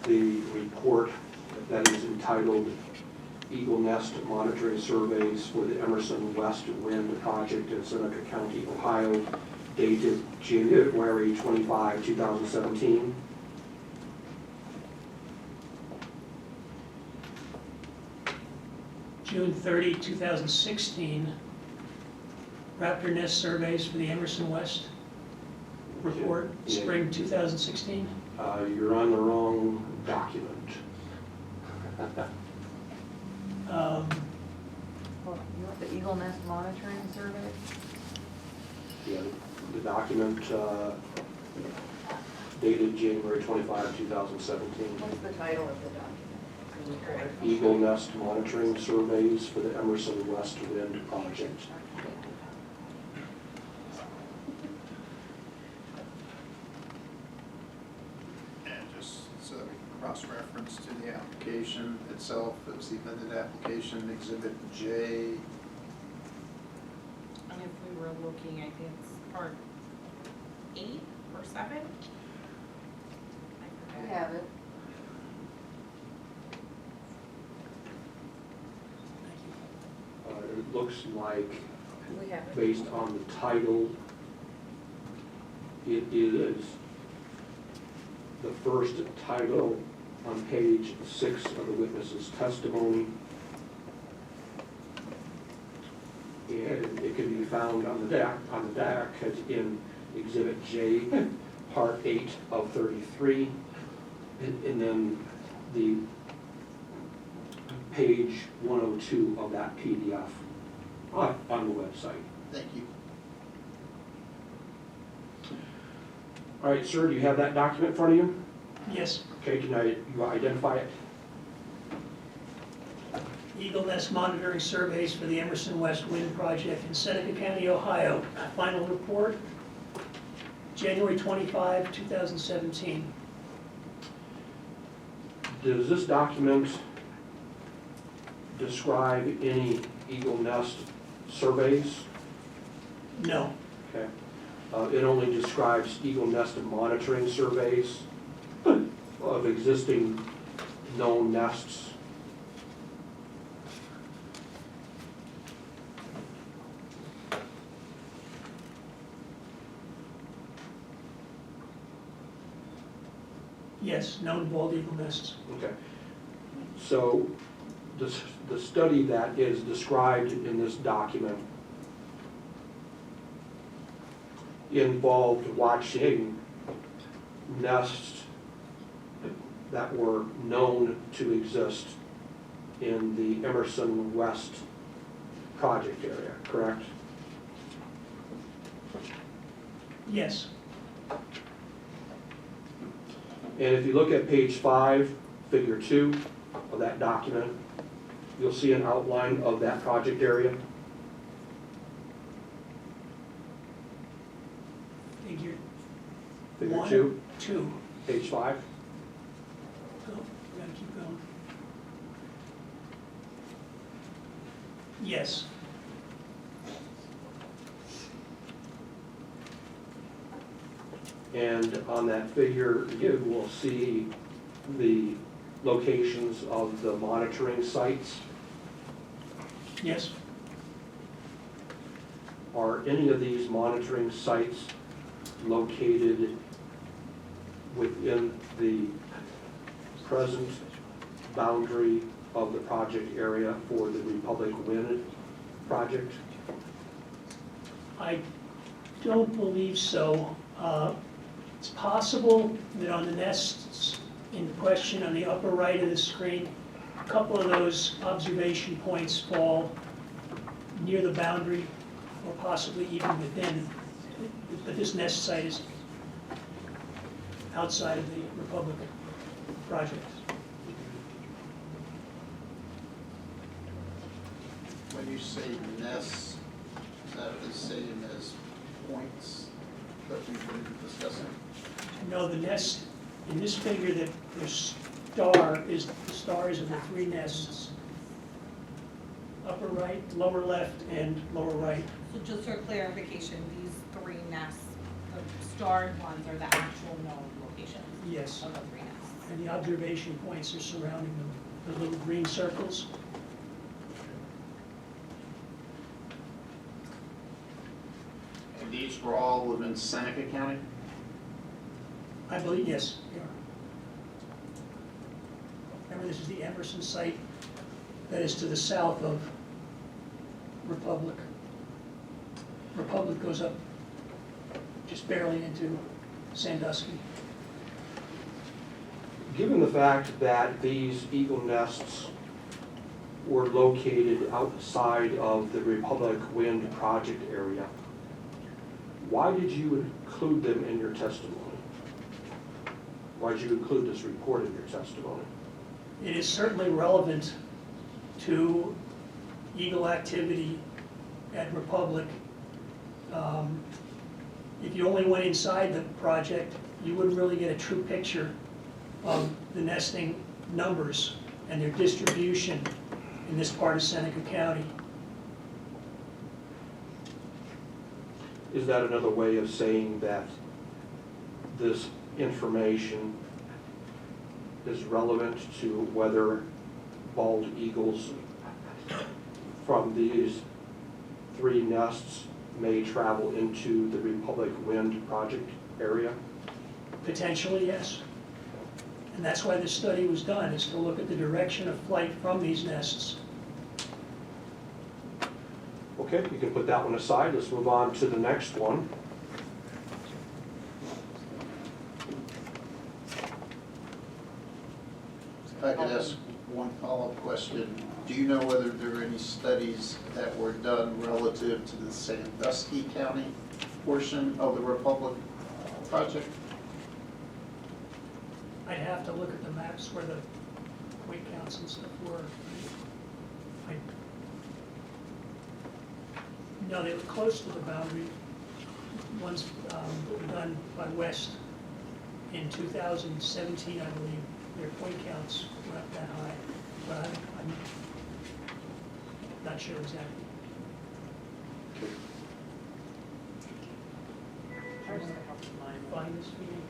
the report that is entitled Eagle Nest Monitoring Surveys for the Emerson West Wind Project in Seneca County, Ohio, dated January 25, 2017. June 30, 2016, Raptor Nest surveys for the Emerson West report, Yeah. spring 2016. You're on the wrong document. Hold on, you want the Eagle Nest monitoring survey? Yeah, the document dated January 25, 2017. What's the title of the document? Eagle Nest Monitoring Surveys for the Emerson West Wind Project. And just so that we can cross-reference to the application itself, it was the amended application, Exhibit J. And if we were looking, I think it's part 8 or 7? I We forget. have it. It looks like, We have it. based on the title, it is the first title on page 6 of the witness's testimony. And it can be found on the DAC as in Exhibit J, Part 8 of 33. And then the page 102 of that PDF on the website. Thank you. All right, sir, do you have that document in front of you? Yes, Okay, can you identify it? Eagle Nest monitoring surveys for the Emerson West Wind Project in Seneca County, Ohio. Final report, January 25, 2017. Does this document describe any Eagle Nest surveys? No, Okay. It only describes Eagle Nest monitoring surveys of existing known nests. yes, known bald eagle nests. Okay. So the study that is described in this document involved watching nests that were known to exist in the Emerson West project area, correct? Yes, And if you look at page 5, figure 2 of that document, you'll see an outline of that project area. figure Figure 1, 2, 2. page 5. Oh, we gotta keep going. Yes, And on that figure, you will see the locations of the monitoring sites. yes, Are any of these monitoring sites located within the present boundary of the project area for the Republic Wind project? I don't believe so. It's possible that on the nests in question on the upper right of the screen, a couple of those observation points fall near the boundary or possibly even within, but this nest site is outside of the Republic project. When you say nests, is that the same as points that we've been discussing? No, the nest, in this figure, the stars of the 3 nests. Upper right, lower left, and lower right. So just for clarification, these 3 nests, the starred ones are the actual known locations Yes. of the 3 nests. And the observation points are surrounding the little green circles. And these were all within Seneca County? I believe, yes, they are. Remember, this is the Emerson site that is to the south of Republic. Republic goes up just barely into Sandusky. Given the fact that these eagle nests were located outside of the Republic Wind project area, why did you include them in your testimony? Why did you include this report in your testimony? It is certainly relevant to eagle activity at Republic. If you only went inside the project, you wouldn't really get a true picture of the nesting numbers and their distribution in this part of Seneca County. Is that another way of saying that this information is relevant to whether bald eagles from these 3 nests may travel into the Republic Wind project area? Potentially, yes. And that's why this study was done, is to look at the direction of flight from these nests. Okay, you can put that one aside. Let's move on to the next one. If I could ask one follow-up question. Do you know whether there are any studies that were done relative to the Sandusky County portion of the Republic project? I'd have to look at the maps where the weight counts and stuff were. No, they were close to the boundary. Ones were done by West in 2017, I believe. Their point counts were up that high, but I'm not sure exactly. Find this for you.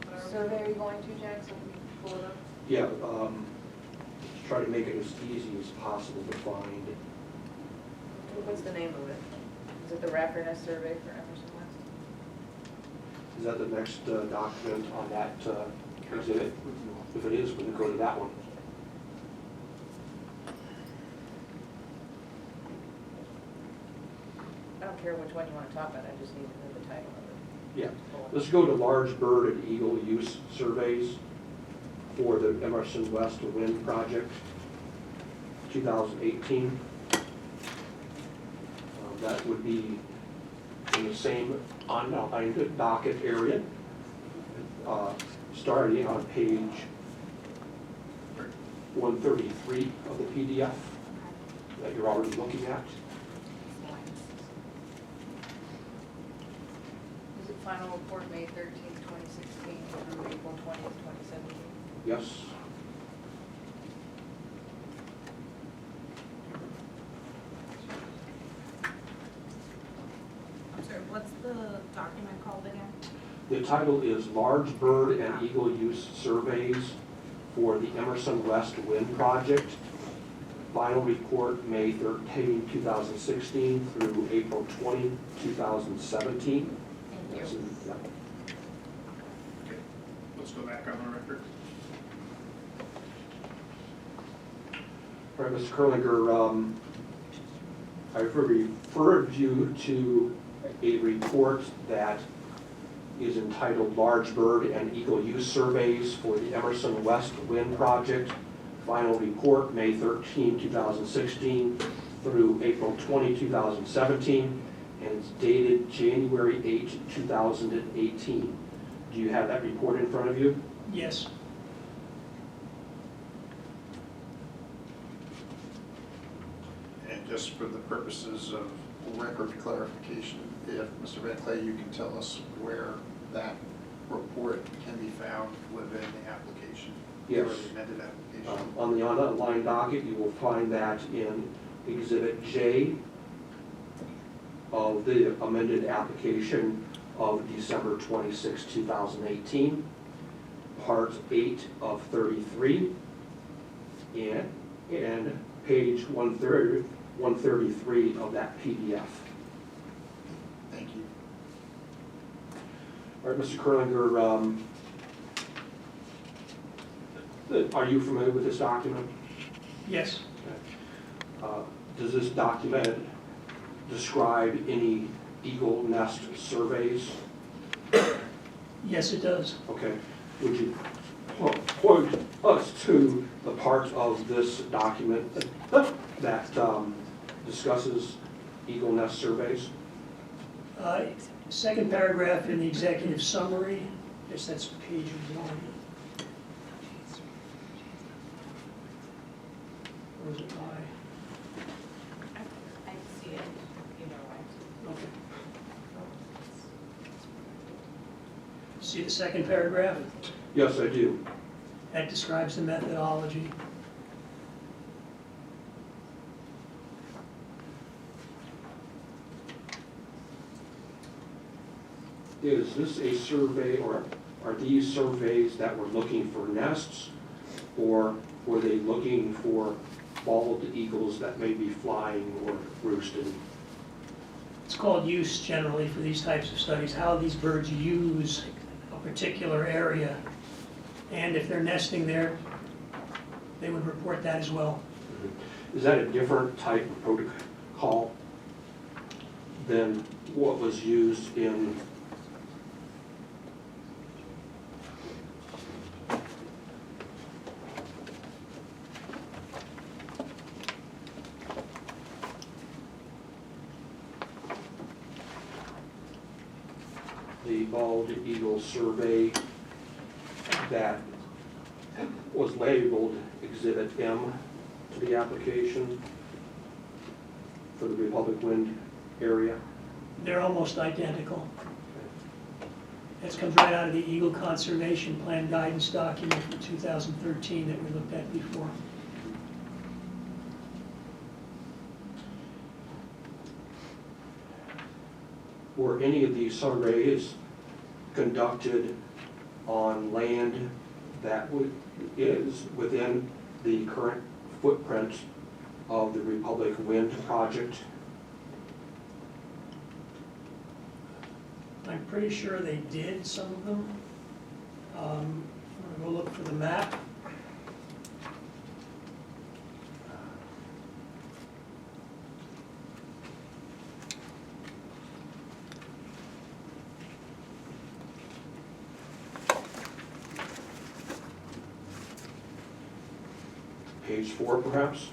Which survey are you going to, Jack, so we can pull it up? Yeah, try to make it as easy as possible to find. What's the name of it? Is it the Raptor Nest Survey for Emerson West? Is that the next document on that exhibit? If it is, we can go to that one. I don't care which one you want to talk about, I just need to know the title of it. Yeah. Let's go to large bird and eagle use surveys for the Emerson West Wind Project, 2018. That would be in the same unaligned docket area, starting on page 133 of the PDF that you're already looking at. Is it final report May 13th, 2016 through April 20th, 2017? Yes. I'm sorry, what's the document called again? The title is Large Bird and Eagle Use Surveys for the Emerson West Wind Project. Final report May 13, 2016 through April 20, 2017. Thank That's you. in- yeah. Okay, let's go back on the record. All right, Mr. Kerlinger, I've referred you to a report that is entitled Large Bird and Eagle Use Surveys for the Emerson West Wind Project. Final report, May 13, 2016 through April 20, 2017, and it's dated January 8, 2018. Do you have that report in front of you? Yes. And just for the purposes of record clarification, if, Mr. Van Clay, you can tell us where that report can be found within the application? Yes. Or the amended application? On the online docket, you will find that in Exhibit J, of the amended application of December 26, 2018, Part 8 of 33, and page 133 of that PDF. Thank you. All right, Mr. Kerlinger, are you familiar with this document? Yes, Does this document describe any eagle nest surveys? yes, it does. Okay, would you point us to the part of this document that discusses eagle nest surveys? Second paragraph in the executive summary, I guess that's page 1. Or is it I? I see it either way. Okay. See the second paragraph? Yes, I do. That describes the methodology. Is this a survey, or are these surveys that were looking for nests, or were they looking for bald eagles that may be flying or roosting? It's called use generally for these types of studies, how these birds use a particular area. And if they're nesting there, they would report that as well. Is that a different type of protocol than what was used in the bald eagle survey that was labeled Exhibit M to the application for the Republic Wind area? They're almost identical. This comes right out of the Eagle Conservation Plan guidance document from 2013 that we looked at before. Were any of these surveys conducted on land that is within the current footprint of the Republic Wind project? I'm pretty sure they did, some of them. I'm gonna go look for the map. Page 4, perhaps?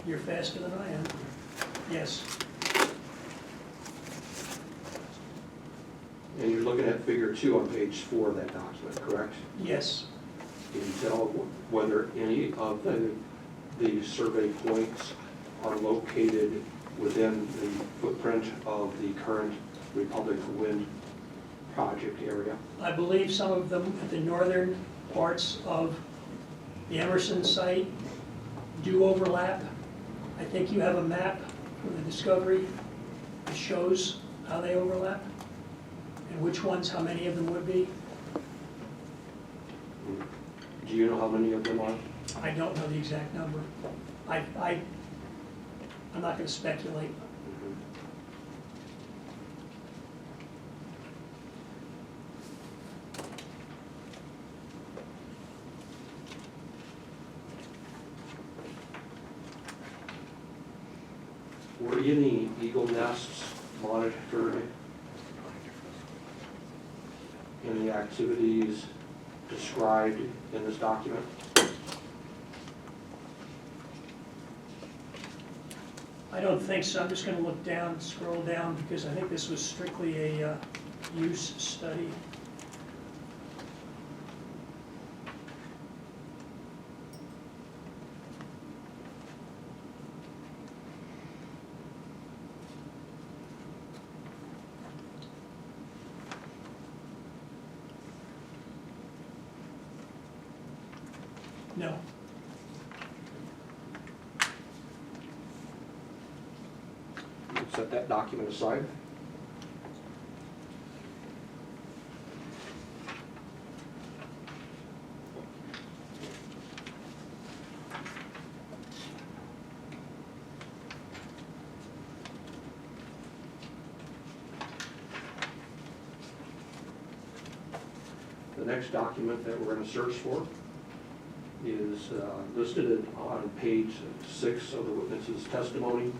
You're faster than I am. Yes, And you're looking at figure 2 on page 4 of that document, correct? yes. Can you tell whether any of the survey points are located within the footprint of the current Republic Wind project area? I believe some of them at the northern parts of the Emerson site do overlap. I think you have a map from the Discovery that shows how they overlap and which ones, how many of them would be. Do you know how many of them are? I don't know the exact number. I'm not going to speculate. Were any eagle nests monitored in the activities described in this document? I don't think so. I'm just going to look down, scroll down, because I think this was strictly a use study. No. You can set that document aside. The next document that we're going to search for is listed on page 6 of the witness's testimony.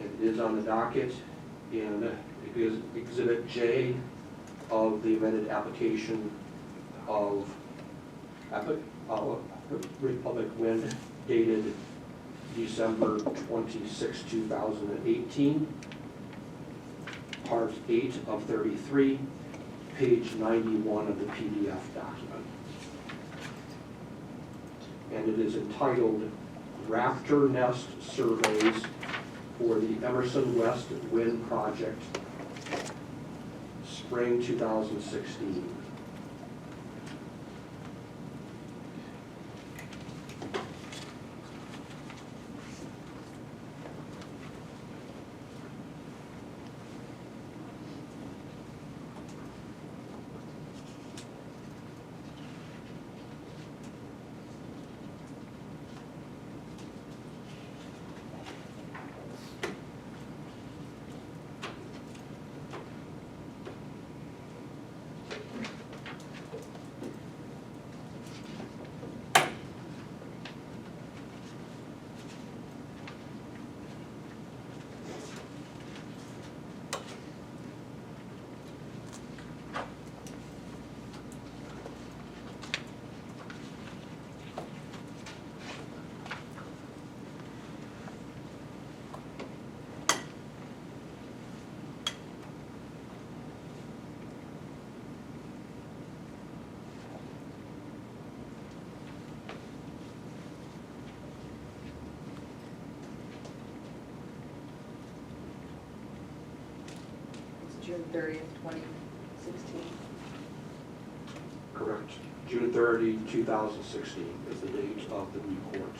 It is on the docket in Exhibit J of the amended application of Republic Wind dated December 26, 2018. Part 8 of 33, page 91 of the PDF document. And it is entitled Rafter Nest Surveys for the Emerson West Wind Project, Spring 2016. June 30th, 2016. Correct. June 30, 2016 is the date of the report.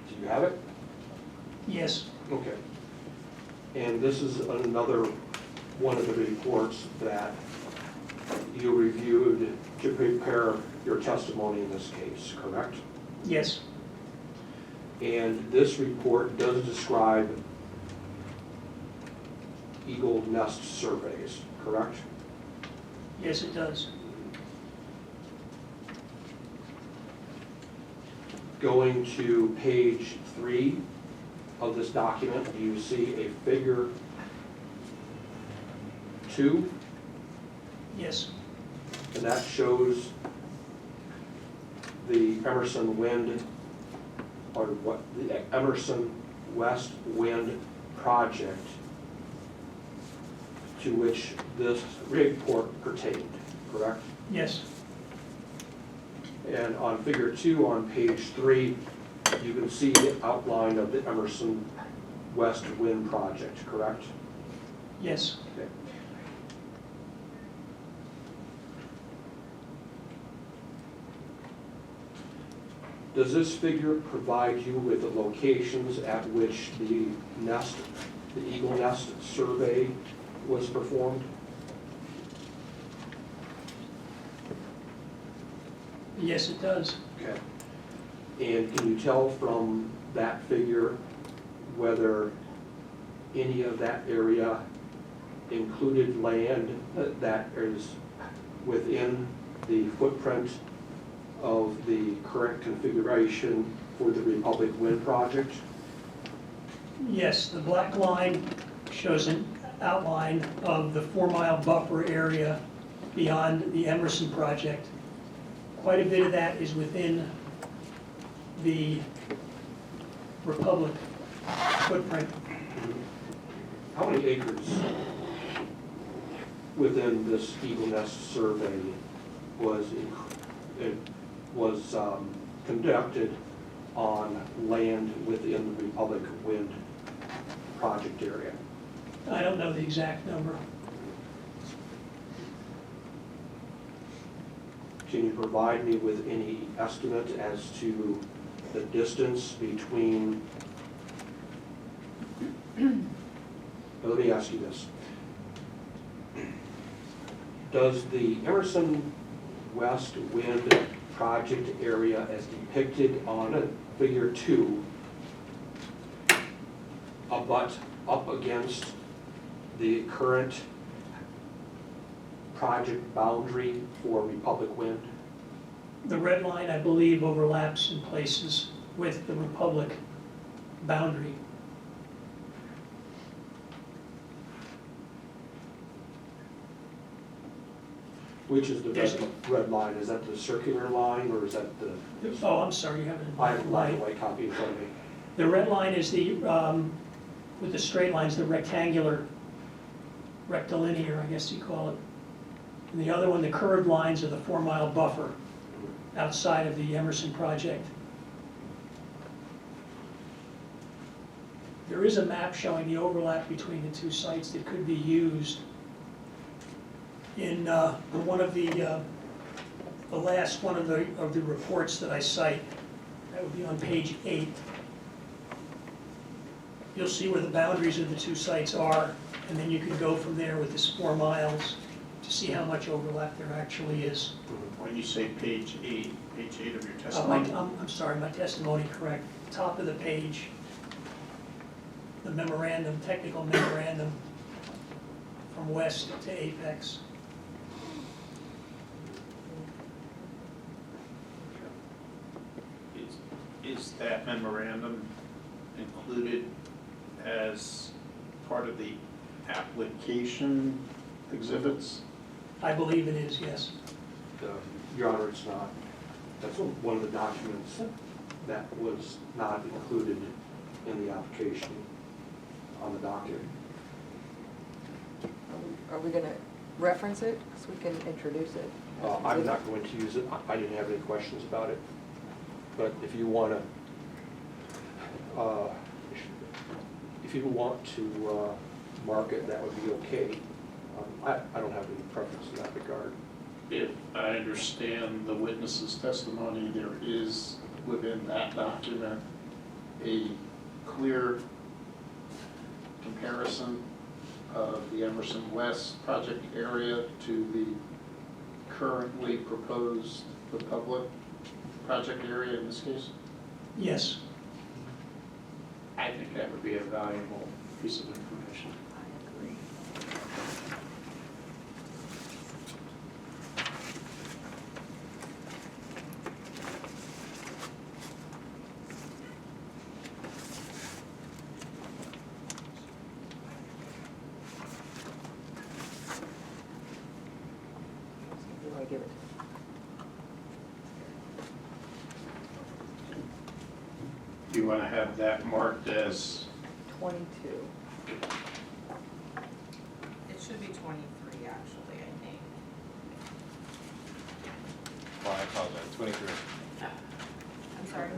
Do you have it? Yes, Okay. And this is another one of the reports that you reviewed to prepare your testimony in this case, correct? yes, And this report does describe eagle nest surveys, correct? yes, it does. Going to page 3 of this document, you see a figure 2, Yes, and that shows the Emerson Wind, or what, the Emerson West Wind project to which this report pertained, correct? yes, And on figure 2 on page 3, you can see the outline of the Emerson West Wind project, correct? yes. Okay. Does this figure provide you with the locations at which the nest, the eagle nest survey was performed? Yes, it does. Okay. And can you tell from that figure whether any of that area included land that is within the footprint of the current configuration for the Republic Wind project? Yes, the black line shows an outline of the 4-mile buffer area beyond the Emerson project. Quite a bit of that is within the Republic footprint. How many acres within this eagle nest survey was conducted on land within the Republic Wind project area? I don't know the exact number. can you provide me with any estimate as to the distance between, let me ask you this. Does the Emerson West Wind project area as depicted on figure 2 abut up against the current project boundary for Republic Wind? The red line, I believe, overlaps in places with the Republic boundary. Which is the There's- red line? Is that the circular line, or is that the, Oh, I'm sorry, you have it in I have a black light. and white copy in front of me. The red line is the, with the straight lines, the rectangular, rectilinear, I guess you call it. And the other one, the curved lines, are the 4-mile buffer outside of the Emerson project. There is a map showing the overlap between the two sites that could be used in one of the last one of the reports that I cite. That would be on page 8. You'll see where the boundaries of the two sites are, and then you can go from there with this 4 miles to see how much overlap there actually is. When you say page 8 of your My- testimony, I'm sorry, my testimony, correct. Top of the page, the memorandum, technical memorandum from West to Apex. is that memorandum included as part of the application exhibits? I believe it is, yes. Your Honor, it's not. That's one of the documents that was not included in the application on the docket. Are we gonna reference it, so we can introduce it? I'm not going to use it. I didn't have any questions about it. But if you want to mark it, that would be okay. I don't have any preference in that regard. If I understand the witness's testimony, there is within that document a clear comparison of the Emerson West project area to the currently proposed Republic project area in this case? Yes. I think that would be a valuable piece of information. I agree. Who do I give it to? Do you want to have that marked as 22. It should be 23, actually, I think. Well, I apologize, 23. I'm sorry.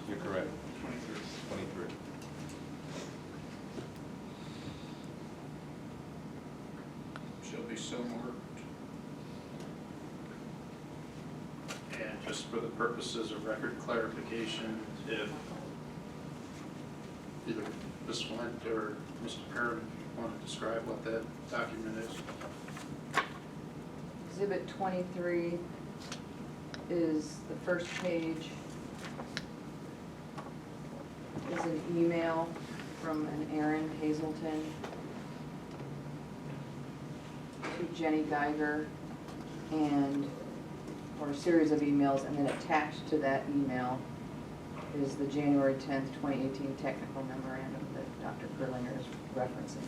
You're correct. 23. shall be so marked? And just for the purposes of record clarification, if either Ms. Flint or Mr. Perrin want to describe what that document is. Exhibit 23 is the first page. Is an email from an Aaron Hazelton to Jenny Geiger, or a series of emails, and then attached to that email is the January 10th, 2018 technical memorandum that Dr. Kerlinger is referencing.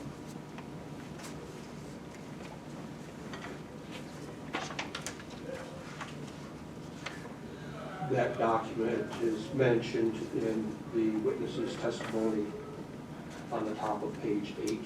That document is mentioned in the witness's testimony on the top of page 8.